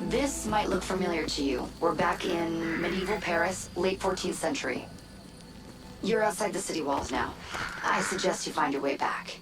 This might look familiar to you. We're back in medieval Paris, late 14th century. You're outside the city walls now. I suggest you find your way back.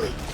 quickly.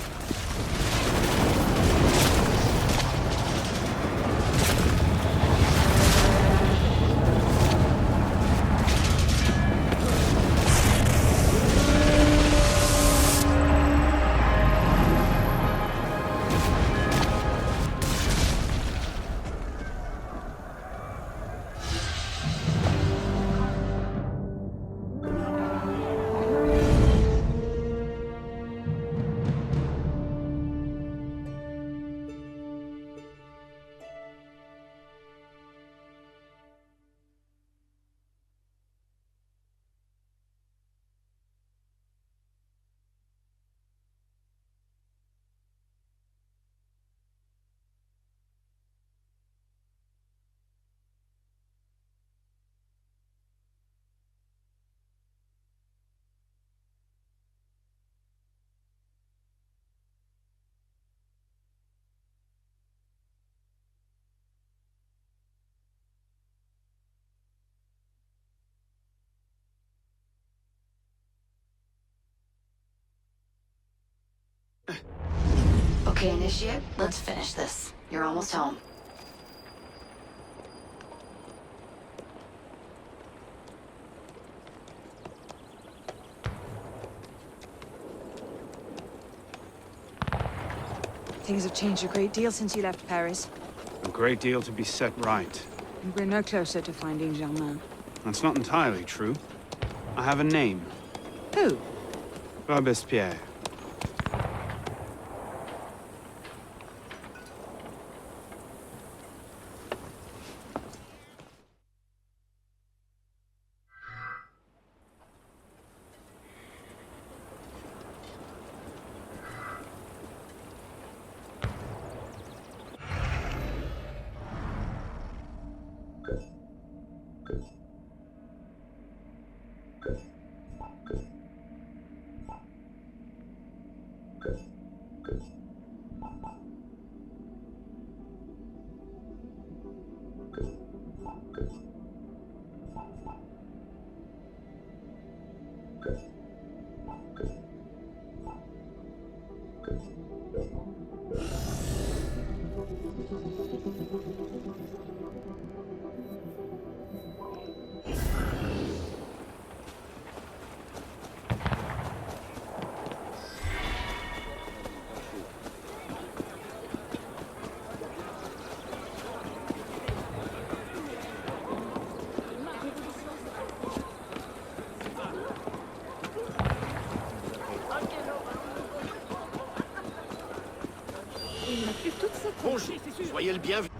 Okay, Initiate, let's finish this. You're almost home. Things have changed a great deal since you left Paris. A great deal to be set right. And we're no closer to finding Germain. That's not entirely true. I have a name. Who? Robespierre. Bonjour, soyez le bienvenu.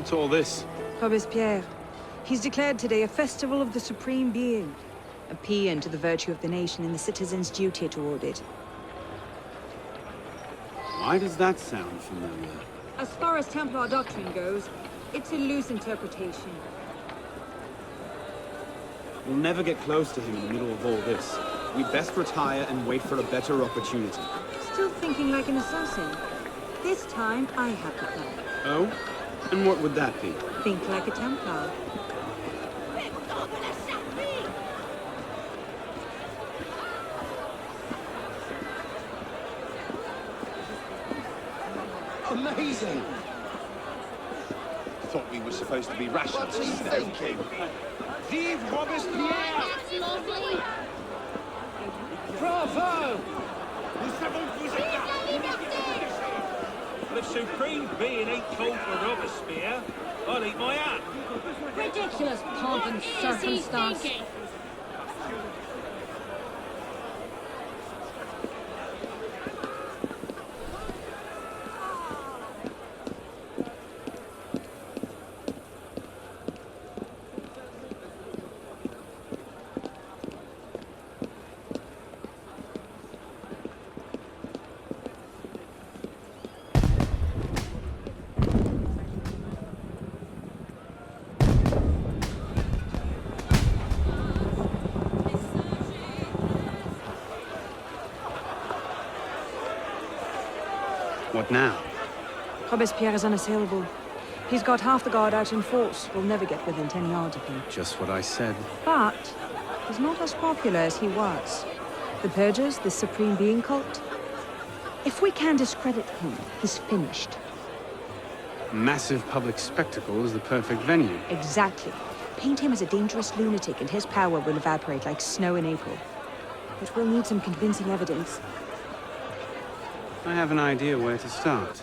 What's all this? Robespierre. He's declared today a festival of the Supreme Being. A paean to the virtue of the nation and the citizens' duty toward it. Why does that sound familiar? As far as Templar doctrine goes, it's a loose interpretation. We'll never get close to him in the middle of all this. We'd best retire and wait for a better opportunity. Still thinking like an assassin. This time, I have the plan. Oh? And what would that be? Think like a Templar. Amazing! Thought we were supposed to be rational. What's he thinking? Vive Robespierre! That's lovely. Bravo! Nous savons que vous êtes là! Well, if supreme being ain't called for Robespierre, I'll eat my hat. Ridiculous pomp and circumstance. What now? Robespierre is unassailable. He's got half the guard out in force. We'll never get within 10 yards of him. Just what I said. But he's not as popular as he was. The Purgers, the Supreme Being cult. If we can discredit him, he's finished. Massive public spectacle is the perfect venue. Exactly. Paint him as a dangerous lunatic and his power will evaporate like snow in April. But we'll need some convincing evidence. I have an idea where to start.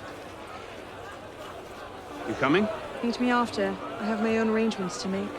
You coming? Meet me after. I have my own arrangements to make.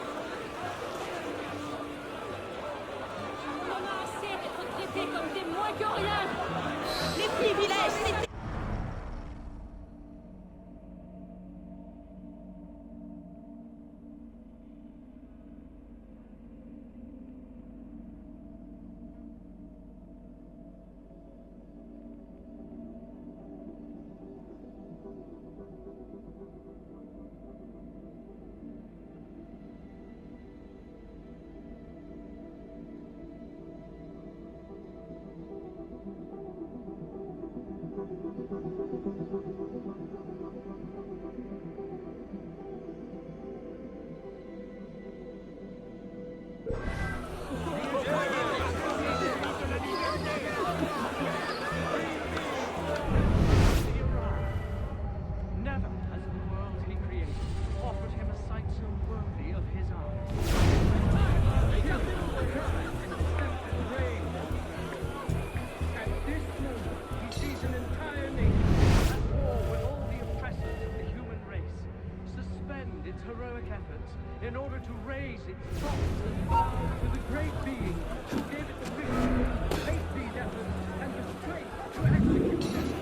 Never has the world he created offered him a sight so worthy of his eye. At this moment, he sees an entire nation at war with all the oppressors of the human race, suspend its heroic efforts in order to raise its thoughts and vows to the great being who gave it the vision to make these efforts and the strength to execute them.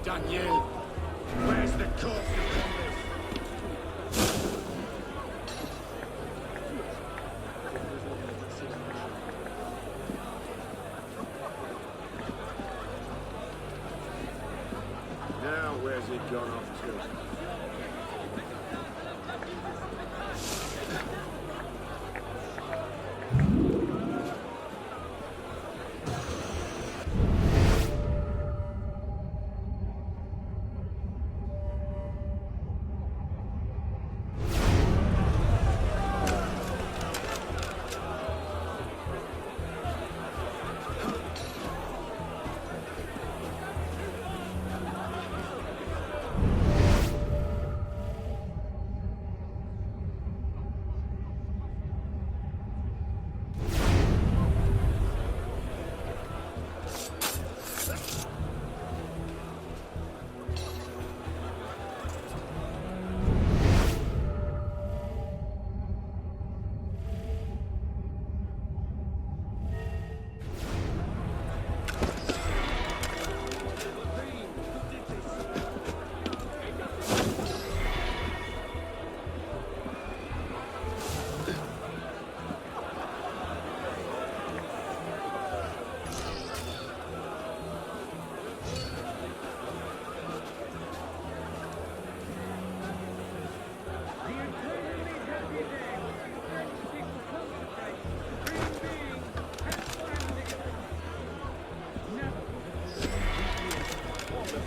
Daniel, where's the corpse? Now where's it gone off to?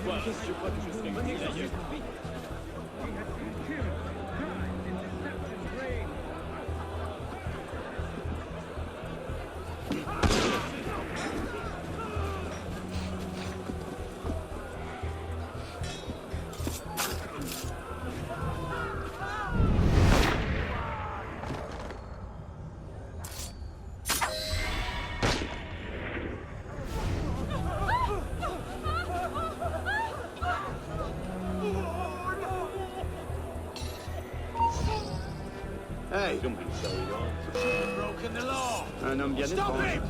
soir, je crois que je serai venu d'ailleurs. Hey, Don't be so long. broken the law. Un homme bien Stop étrange. it!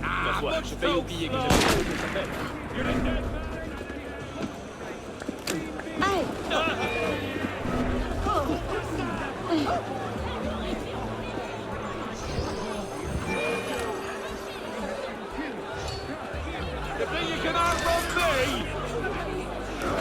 Ma foi, much je failli too oublier que slow. j'avais que ça s'appelle. Hey! You think you can outrun me?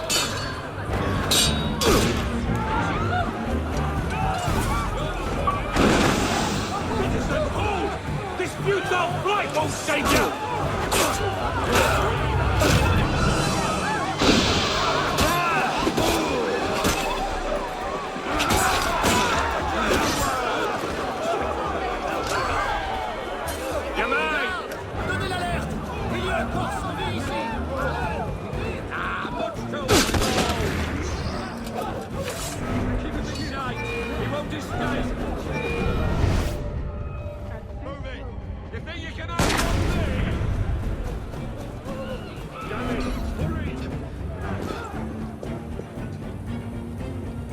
Citizen, hold! This futile flight won't save you! Gamin! Donnez l'alerte! Il y a un corps sans vie ici! Ah, much too Keep it in sight! He won't escape! Move it! You think you can outrun me? Damn it! Hurry!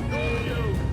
Go you!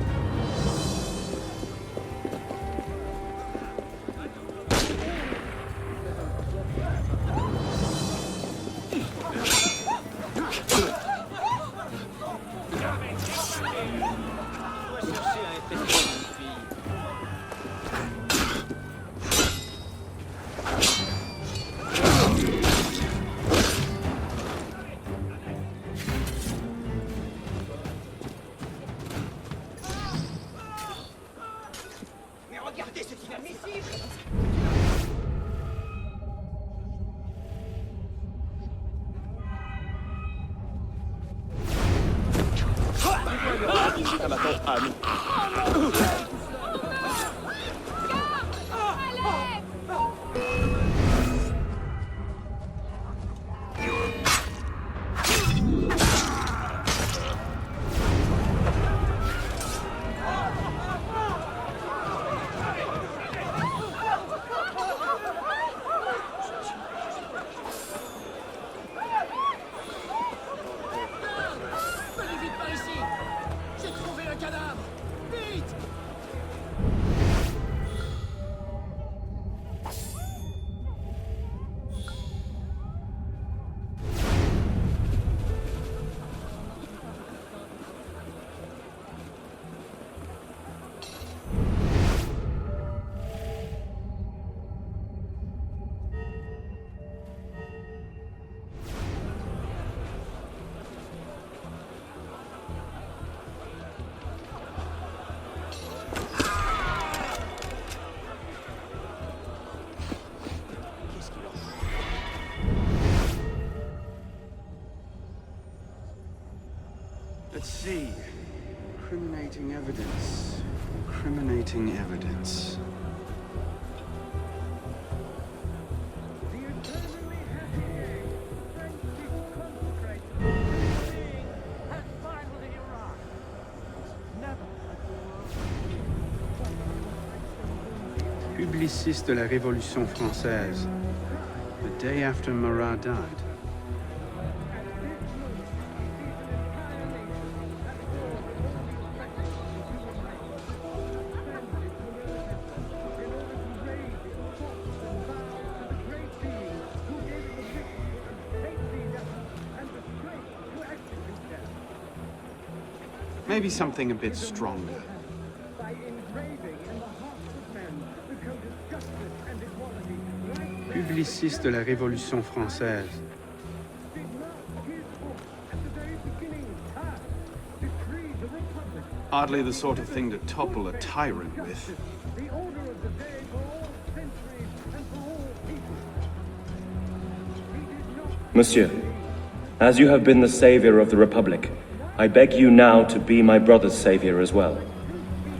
Ah, maintenant, Anne. Venez vite par ici! J'ai trouvé un cadavre! Vite! Let's see. Incriminating evidence. Incriminating evidence. The eternally happy day, friendship consecrated, being has finally arrived. Never has Publiciste de la Révolution française. The day after Marat died. Maybe something a bit stronger. by engraving in the hearts of men the code of justice and equality, right Publiciste de la Révolution française. did not his book at the very beginning pass, decreed the republic, Hardly the sort of thing to topple a tyrant with. the order of the day for all centuries and for all people. He did not Monsieur, As you have been the savior of the Republic, I beg you now to be my brother's savior as well.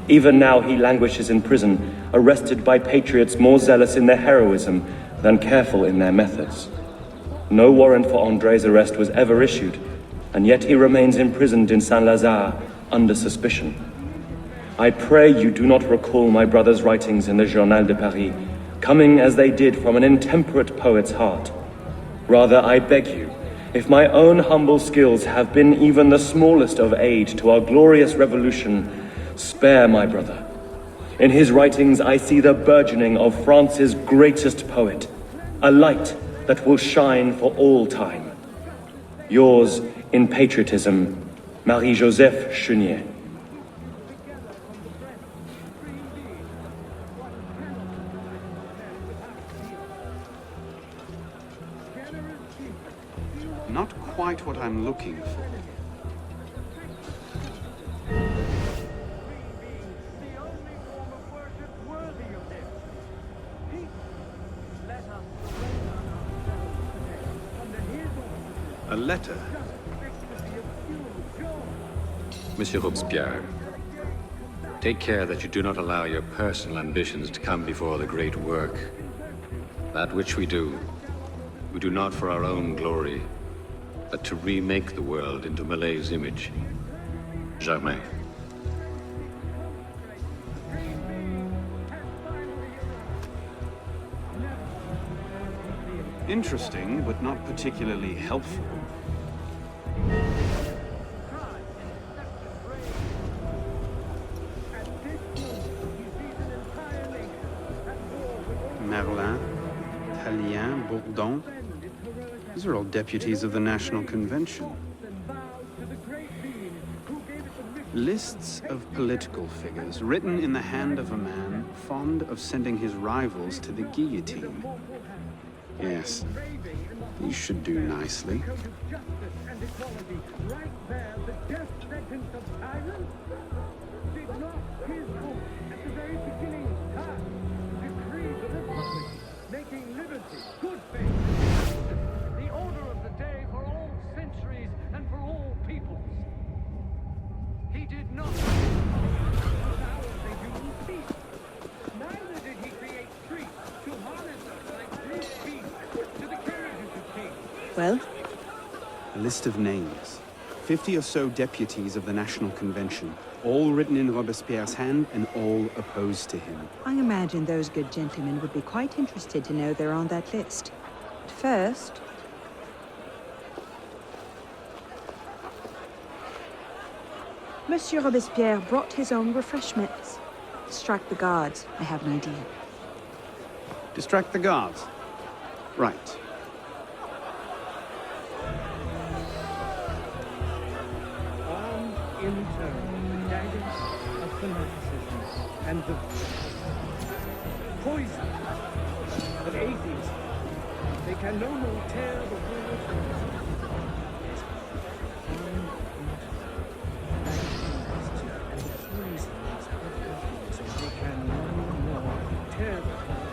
Even now he languishes in prison, arrested by patriots more zealous in their heroism than careful in their methods. No warrant for André's arrest was ever issued, and yet he remains imprisoned in Saint-Lazare under suspicion. I pray you do not recall my brother's writings in the Journal de Paris, coming as they did from an intemperate poet's heart. Rather, I beg you, if my own humble skills have been even the smallest of aid to our glorious revolution, spare my brother. In his writings I see the burgeoning of France's greatest poet, a light that will shine for all time. Yours in patriotism, Marie-Joseph Chenier. Not quite what I'm looking for. A letter? Monsieur Robespierre, take care that you do not allow your personal ambitions to come before the great work. That which we do not for our own glory, but to remake the world into Malay's image. Germain. Interesting, but not particularly helpful. Merlin, Tallien, Bourdon. These are all deputies of the National Convention. Lists of political figures written in the hand of a man fond of sending his rivals to the guillotine. Yes, these should do nicely. Making liberty good faith. The order of the day for all centuries and for all peoples. He did not empower the human species. Neither did he create streets to harness us like brute beasts to the carriages of kings. Well? A list of names. 50 or so deputies of the National Convention, all written in Robespierre's hand and all opposed to him. I imagine those good gentlemen would be quite interested to know they're on that list. But first... Monsieur Robespierre brought his own refreshments. Distract the guards. I have an idea. Distract the guards. Right. In turn, the daggers of fanaticism and the poison of atheism. They can no more tear the world from us. And the poisons of atheism. They can no more tear the world.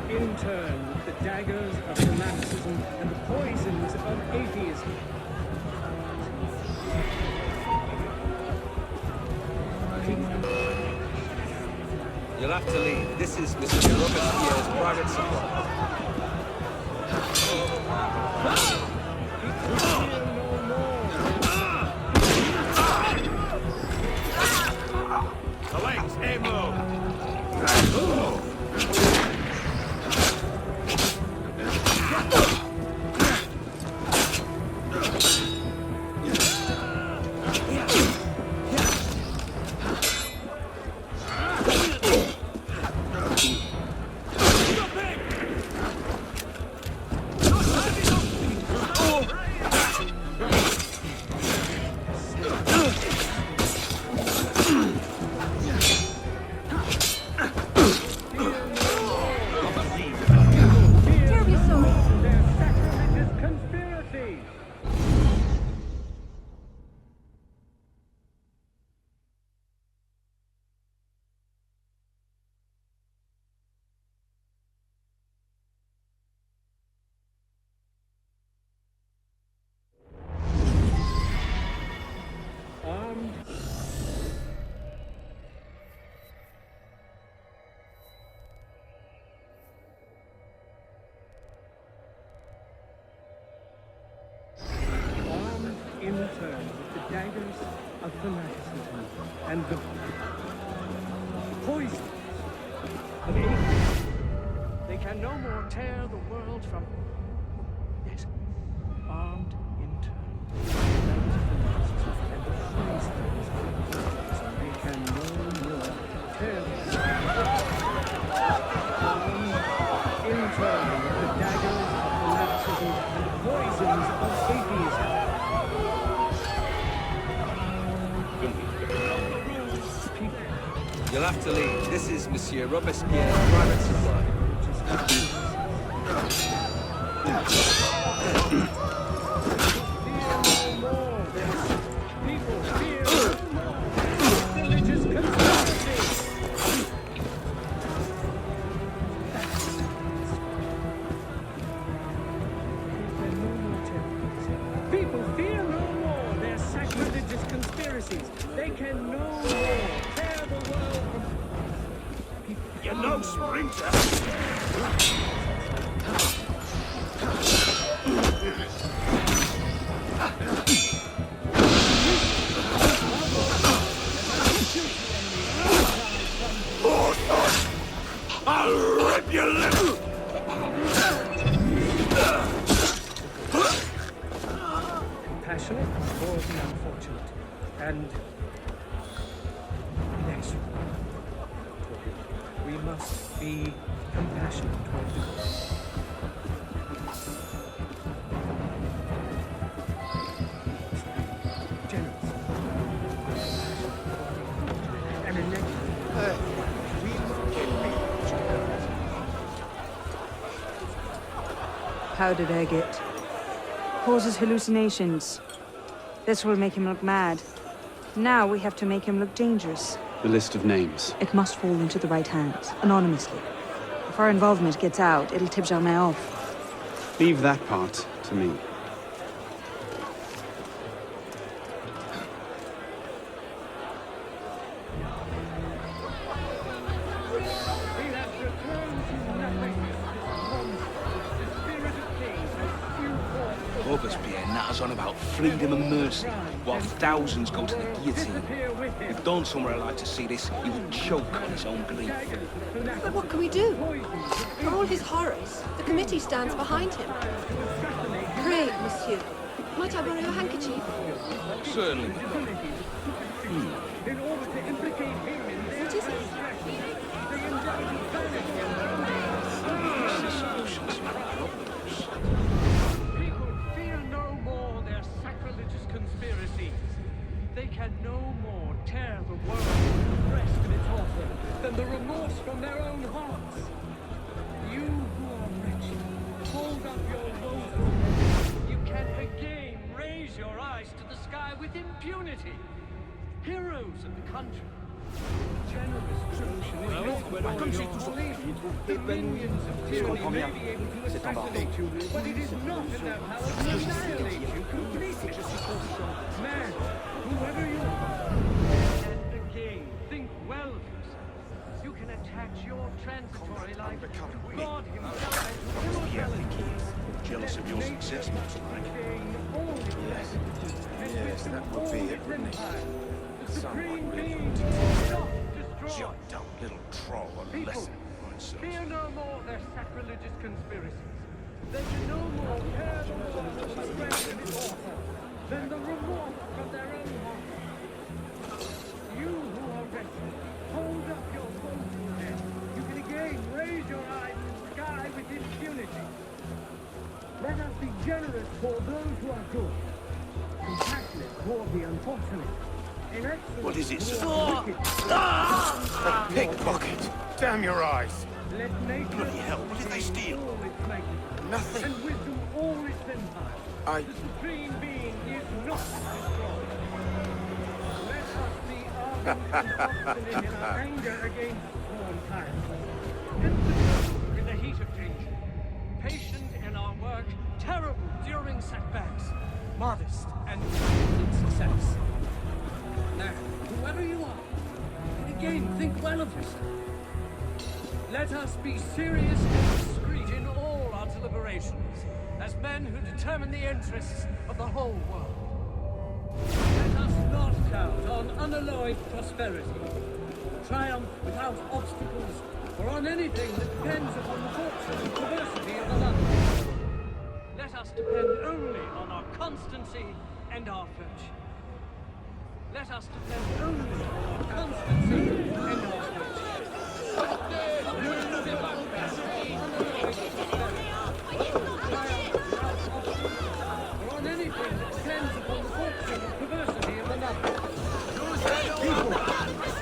In turn, the daggers of fanaticism and the poisons of atheism. You'll have to leave. This is Mr. Robespierre's private supply. The legs, aim low. turn with the daggers of fanaticism and the poison of ignorance. They can no more tear the world from this armed internal. And the poison they can no more tear the armed internal with the daggers of fanaticism and the poisons of atheism. You'll have to leave. This is Monsieur Robespierre's private supply. People fear no more their sacrilegious conspiracies. They can no more tear the world from... You're no sprinter. I'll rip your liver. Compassionate for the unfortunate, and inexorable. We must be compassionate toward the good. Generous. And inexorable. Powdered agate. Causes hallucinations. This will make him look mad. Now we have to make him look dangerous. The list of names. It must fall into the right hands, anonymously. If our involvement gets out, it'll tip Germain off. Leave that part to me. Robespierre natters on about freedom and mercy, while thousands go to the guillotine. If Don somewhere like to see this, he would choke on his own grief. But what can we do? For all his horrors, the committee stands behind him. Pray, monsieur, might I borrow your handkerchief? Certainly. What is it? They can no more tear the world from the breast of its author than the remorse from their own hearts. You who are wretched, hold up your woeful head. You can again raise your eyes to the sky with impunity. Heroes of the country. Generous the minions of tyranny may be able to assassinate you, but it is not in their power to annihilate you completely. Man, whoever you are, and again, think well of yourself. You can attach your transitory life to God himself and to immortality. Jealous of your success, most like. Yes, that would be it, wouldn't it? Supreme being will not destroy. Jumped up little troll on People, lesson. fear no more their sacrilegious conspiracies. They can no more tear the world from the breast of its author than the remorse from their own hearts. You who are wretched, hold up your woeful head. You can again raise your eyes to the sky with impunity. Let us be generous toward those who are good, compassionate toward the unfortunate. What is it, sir? A pickpocket! Damn your eyes! Let nature Bloody hell, what did they steal? all its magnificence, Nothing. and wisdom all its empire. The supreme being is not destroyed. Let us be ardent and obstinate in our anger against sworn tyrants. Impetuous in the heat of danger. Patient in our work, terrible during setbacks. Modest and in success. Now, whoever you are, and again think well of yourself. Let us be serious and discreet in all our deliberations, as men who determine the interests of the whole world. march out on unalloyed prosperity. Triumph without obstacles, or on anything that depends upon the fortune and perversity of another. Let us depend only on our constancy and our virtue. Let us depend only on our constancy and our virtue. Or on anything that depends upon the fortune and perversity of another. People,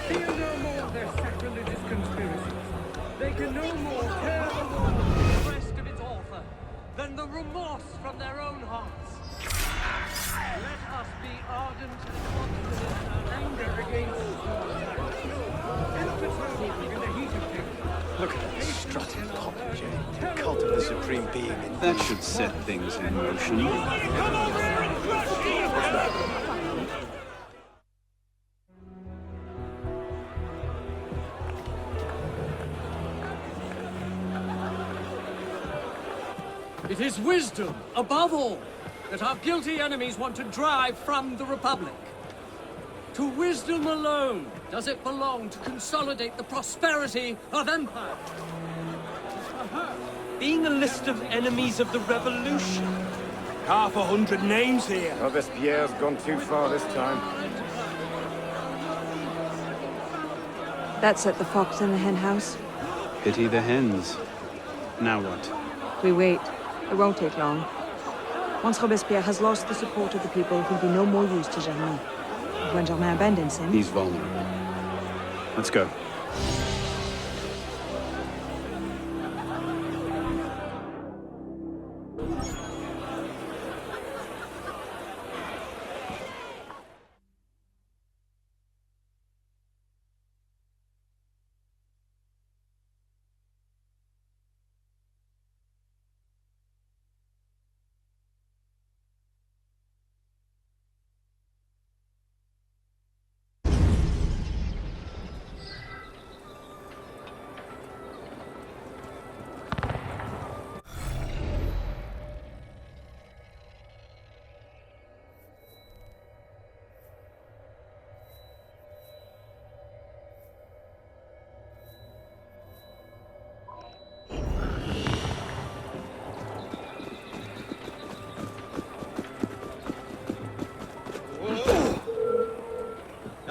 fear no more their sacrilegious conspiracies. They can no more tear the world from the breast of its author than the remorse from their own hearts. Let us be ardent and obstinate in our anger against imperturbable in the heat of youth. Look at that strutting popinjay. Cult of the supreme being. That should set things in motion. It is wisdom, above all, that our guilty enemies want to drive from the Republic. To wisdom alone does it belong to consolidate the prosperity of empire. Being a list of enemies of the revolution. 100 names here. Robespierre's gone too far this time. That set the fox in the hen house. Pity the hens. Now what? We wait. It won't take long. Once Robespierre has lost the support of the people, he'll be no more use to Germain. And when Germain abandons him... He's vulnerable. Let's go.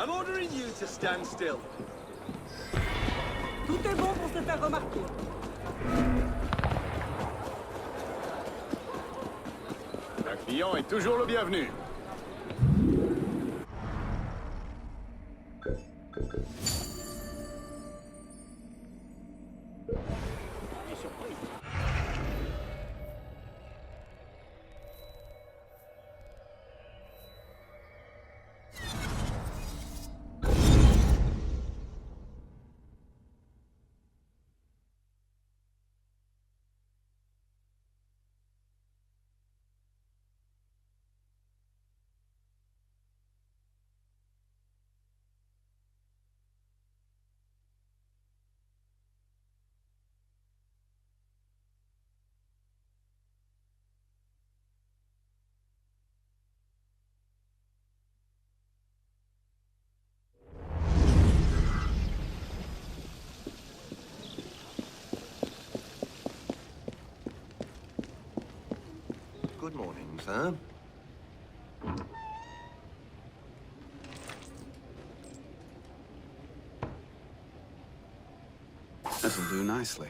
I'm ordering you to stand still. Tout est bon pour se faire remarquer. Un client est toujours le bienvenu. Good morning, sir. This'll do nicely.